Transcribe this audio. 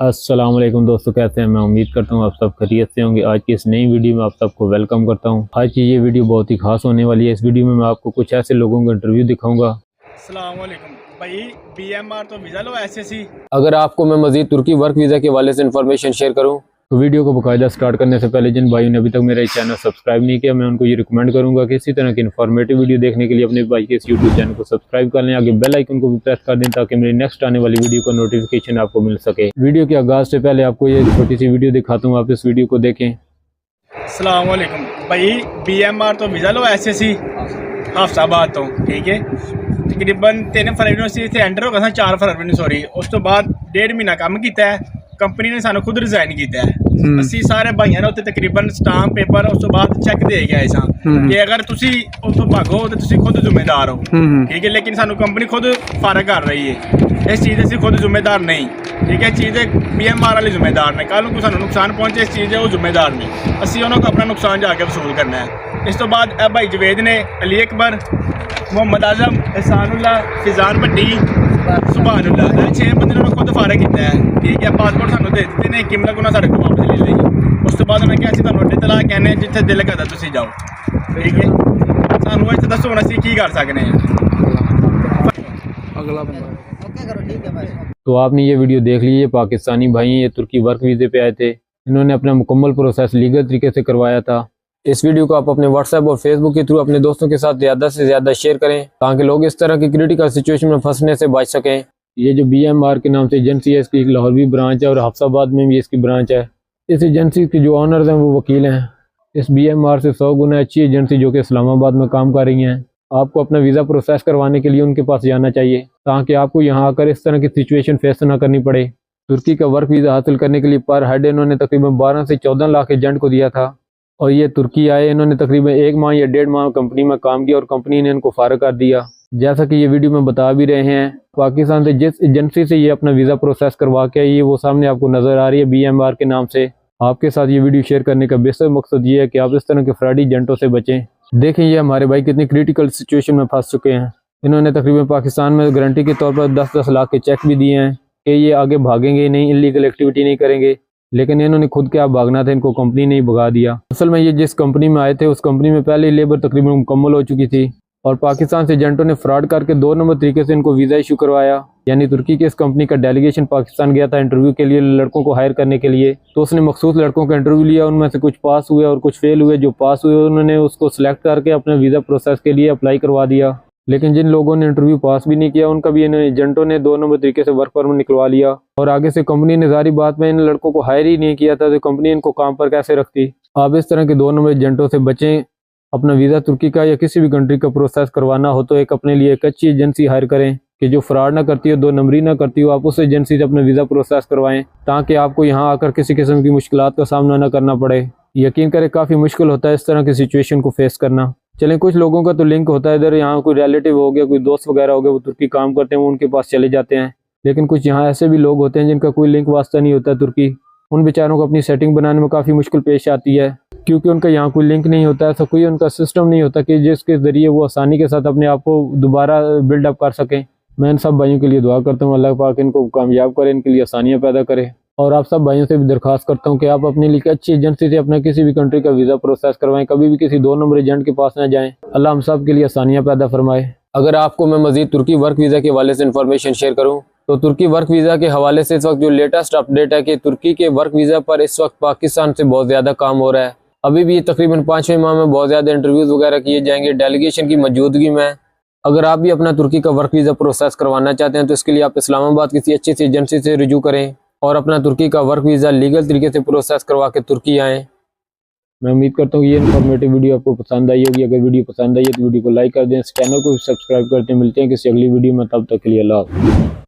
अस्सलाम वालेकुम दोस्तों, कैसे हैं। मैं उम्मीद करता हूँ आप सब खैरियत से होंगे। आज की इस नई वीडियो में आप सबको वेलकम करता हूँ। आज की ये वीडियो बहुत ही खास होने वाली है। इस वीडियो में मैं आपको कुछ ऐसे लोगों का इंटरव्यू दिखाऊंगा। अस्सलाम वालेकुम भाई, BMR तो वीज़ा लो SSC। अगर आपको मैं मजीद तुर्की वर्क वीज़ा के हवाले से इन्फॉर्मेशन शेयर करूँ तो वीडियो को बाकायदा स्टार्ट करने से पहले जिन भाइयों ने अभी तक मेरा चैनल सब्सक्राइब नहीं किया, मैं उनको ये रिकमेंड करूंगा कि इसी तरह की इन्फॉर्मेटिव वीडियो देखने के लिए अपने भाई के इस यूट्यूब चैनल को सब्सक्राइब कर लें। आगे बेल आइकन को भी प्रेस कर दें ताकि मेरी नेक्स्ट आने वाली वीडियो का नोटिफिकेशन आपको मिल सके। वीडियो के आगाज से पहले आपको ये छोटी सी वीडियो दिखाता हूँ, आप इस वीडियो को देखें। अस्सलाम वालेकुम भाई, BMR तो वीज़ा लो SSC हफ्ताबाद तो ठीक है। तकरीबन 3 फरवरी से इतने एंटर होगा 4 फरवरी ਨੂੰ सॉरी। उस तो बाद 1.5 महीना काम किया है। कंपनी ने सानू खुद रिजाइन किया है। ਅਸੀਂ ਸਾਰੇ ਭਾਈਆਂ ਨੇ ਉੱਤੇ ਤਕਰੀਬਨ ਸਟਾਂਪ ਪੇਪਰ ਉਸ ਤੋਂ ਬਾਅਦ ਚੈੱਕ ਦੇ ਕੇ ਆਏ ਸਾਂ ਕਿ ਅਗਰ ਤੁਸੀਂ ਉੱਥੋਂ ਭਾਗੋ ਤਾਂ ਤੁਸੀਂ ਖੁਦ ਜ਼ਿੰਮੇਦਾਰ ਹੋ, ਠੀਕ ਹੈ। ਲੇਕਿਨ ਸਾਨੂੰ ਕੰਪਨੀ ਖੁਦ ਫਾਰਗ ਕਰ ਰਹੀ ਹੈ। ਇਸ ਚੀਜ਼ ਦੇ ਅਸੀਂ ਖੁਦ ਜ਼ਿੰਮੇਦਾਰ ਨਹੀਂ, ਠੀਕ ਹੈ। ਚੀਜ਼ ਦੇ BMR ਵਾਲੇ ਜ਼ਿੰਮੇਦਾਰ ਨੇ। ਕੱਲ੍ਹ ਨੂੰ ਕੋਈ ਸਾਨੂੰ ਨੁਕਸਾਨ ਪਹੁੰਚੇ ਇਸ ਚੀਜ਼ ਦੇ ਉਹ ਜ਼ਿੰਮੇਦਾਰ ਨਹੀਂ। ਅਸੀਂ ਉਹਨਾਂ ਕੋਲ ਆਪਣਾ ਨੁਕਸਾਨ ਜਾ ਕੇ ਵਸੂਲ ਕਰਨਾ ਹੈ। ਇਸ ਤੋਂ ਬਾਅਦ ਇਹ ਭਾਈ ਜਵੇਦ ਨੇ, ਅਲੀ ਅਕਬਰ, मोहम्मद आजम, एहसानुल्लाह, फिजान भट्टी, सुभानुल्लाह, 6 बंदे ने खुद फारग किया है, ठीक है। पासपोर्ट सानू दे दिते ने, किमला को ना सारे को वापस ले ਲਈ। ਉਸ ਤੋਂ ਬਾਅਦ ਉਹਨਾਂ ਕਿਹਾ ਅਸੀਂ ਤੁਹਾਨੂੰ ਅੱਡੇ ਤਲਾ ਕਹਿੰਦੇ ਜਿੱਥੇ ਦਿਲ ਕਰਦਾ ਤੁਸੀਂ ਜਾਓ, ठीक है। ਸਾਨੂੰ ਇੱਥੇ ਦੱਸੋ ਹੁਣ ਅਸੀਂ ਕੀ ਕਰ सकते हैं। अगला बंदा तो आपने ये वीडियो देख ली। ये पाकिस्तानी भाई ये तुर्की वर्क वीज़े पे आए थे। इन्होंने अपना मुकम्मल प्रोसेस लीगल तरीके से करवाया था। इस वीडियो को आप अपने व्हाट्सएप और फेसबुक के थ्रू अपने दोस्तों के साथ ज़्यादा से ज़्यादा शेयर करें ताकि लोग इस तरह की क्रिटिकल सिचुएशन में फंसने से बच सकें। ये जो BMR के नाम से एजेंसी है, इसकी लाहौर भी ब्रांच है और हफ्साबाद में भी इसकी ब्रांच है। इस एजेंसी के जो ऑनर्स हैं वो वकील हैं। इस BMR से 100 गुना अच्छी एजेंसी जो कि इस्लामाबाद में काम कर रही हैं। आपको अपना वीज़ा प्रोसेस करवाने के लिए उनके पास जाना चाहिए ताकि आपको यहाँ आकर इस तरह की सिचुएशन फेस ना करनी पड़े। तुर्की का वर्क वीज़ा हासिल करने के लिए पर हेड इन्होंने तकरीबन 12 से 14 लाख एजेंट को दिया था और ये तुर्की आए। इन्होंने तकरीबन 1 माह या 1.5 माह कंपनी में काम किया और कंपनी ने इनको फारग कर दिया। जैसा कि ये वीडियो में बता भी रहे हैं, पाकिस्तान से जिस एजेंसी से ये अपना वीज़ा प्रोसेस करवा के आई है वो सामने आपको नज़र आ रही है BMR के नाम से। आपके साथ ये वीडियो शेयर करने का बेहतर मकसद ये है कि आप इस तरह के फ्रॉडी एजेंटों से बचें। देखें ये हमारे भाई कितनी क्रिटिकल सिचुएशन में फंस चुके हैं। इन्होंने तकरीबन पाकिस्तान में गारंटी के तौर पर 10-10 लाख के चेक भी दिए हैं कि ये आगे भागेंगे नहीं, इलीगल एक्टिविटी नहीं करेंगे। लेकिन इन्होंने खुद क्या भागना था, इनको कंपनी ने ही भगा दिया। असल में ये जिस कंपनी में आए थे उस कंपनी में पहले ही लेबर तकरीबन मुकम्मल हो चुकी थी और पाकिस्तान से एजेंटों ने फ्रॉड करके 2 नंबर तरीके से इनको वीज़ा इशू करवाया। यानी तुर्की के इस कंपनी का डेलीगेशन पाकिस्तान गया था इंटरव्यू के लिए, लड़कों को हायर करने के लिए। तो उसने मखसूस लड़कों का इंटरव्यू लिया, उनमें से कुछ पास हुए और कुछ फेल हुए। जो पास हुए उन्होंने उसको सिलेक्ट करके अपने वीज़ा प्रोसेस के लिए अप्लाई करवा दिया। लेकिन जिन लोगों ने इंटरव्यू पास भी नहीं किया उनका भी इन एजेंटों ने 2 नंबर तरीके से वर्क परमिट निकलवा लिया और आगे से कंपनी ने जारी बात में इन लड़कों को हायर ही नहीं किया था तो कंपनी इनको काम पर कैसे रखती। आप इस तरह के 2 नंबर एजेंटों से बचें। अपना वीज़ा तुर्की का या किसी भी कंट्री का प्रोसेस करवाना हो तो एक अपने लिए एक अच्छी एजेंसी हायर करें कि जो फ्रॉड ना करती हो, 2 नंबरी ना करती हो। आप उस एजेंसी से अपना वीज़ा प्रोसेस करवाएं ताकि आपको यहाँ आकर किसी किस्म की मुश्किलात का सामना ना करना पड़े। यकीन करें काफ़ी मुश्किल होता है इस तरह की सिचुएशन को फेस करना। चलें, कुछ लोगों का तो लिंक होता है इधर, यहाँ कोई रिलेटिव हो गया, कोई दोस्त वगैरह हो गया, वो तुर्की काम करते हैं, वो उनके पास चले जाते हैं। लेकिन कुछ यहाँ ऐसे भी लोग होते हैं जिनका कोई लिंक वास्ता नहीं होता तुर्की। उन बेचारों को अपनी सेटिंग बनाने में काफ़ी मुश्किल पेश आती है क्योंकि उनका यहाँ कोई लिंक नहीं होता है। ऐसा कोई उनका सिस्टम नहीं होता कि जिसके ज़रिए वो आसानी के साथ अपने आप को दोबारा बिल्डअप कर सकें। मैं इन सब भाइयों के लिए दुआ करता हूँ अल्लाह पाक इनको कामयाब करे, इनके लिए आसानियाँ पैदा करे। और आप सब भाइयों से भी दरख्वास्त करता हूँ कि आप अपने लिए अच्छी एजेंसी से अपना किसी भी कंट्री का वीज़ा प्रोसेस करवाएं। कभी भी किसी 2 नंबर एजेंट के पास ना जाएं। अल्लाह हम सब के लिए आसानियाँ पैदा फरमाए। अगर आपको मैं मजीद तुर्की वर्क वीज़ा के हवाले से इन्फॉर्मेशन शेयर करूँ तो तुर्की वर्क वीज़ा के हवाले से इस वक्त जो लेटेस्ट अपडेट है कि तुर्की के वर्क वीज़ा पर इस वक्त पाकिस्तान से बहुत ज़्यादा काम हो रहा है। अभी भी तकरीबन 5वें माह में बहुत ज़्यादा इंटरव्यूज़ वगैरह किए जाएंगे डेलीगेशन की मौजूदगी में। अगर आप भी अपना तुर्की का वर्क वीज़ा प्रोसेस करवाना चाहते हैं तो इसके लिए आप इस्लामाबाद किसी अच्छी सी एजेंसी से रुजू करें और अपना तुर्की का वर्क वीज़ा लीगल तरीके से प्रोसेस करवा के तुर्की आएँ। मैं उम्मीद करता हूँ ये इन्फॉर्मेटिव वीडियो आपको पसंद आई होगी। अगर वीडियो पसंद आई है तो वीडियो को लाइक कर दें, इस चैनल को भी सब्सक्राइब करते हैं। मिलते हैं किसी अगली वीडियो में, तब तक के लिए अल्लाह हाफ़िज़।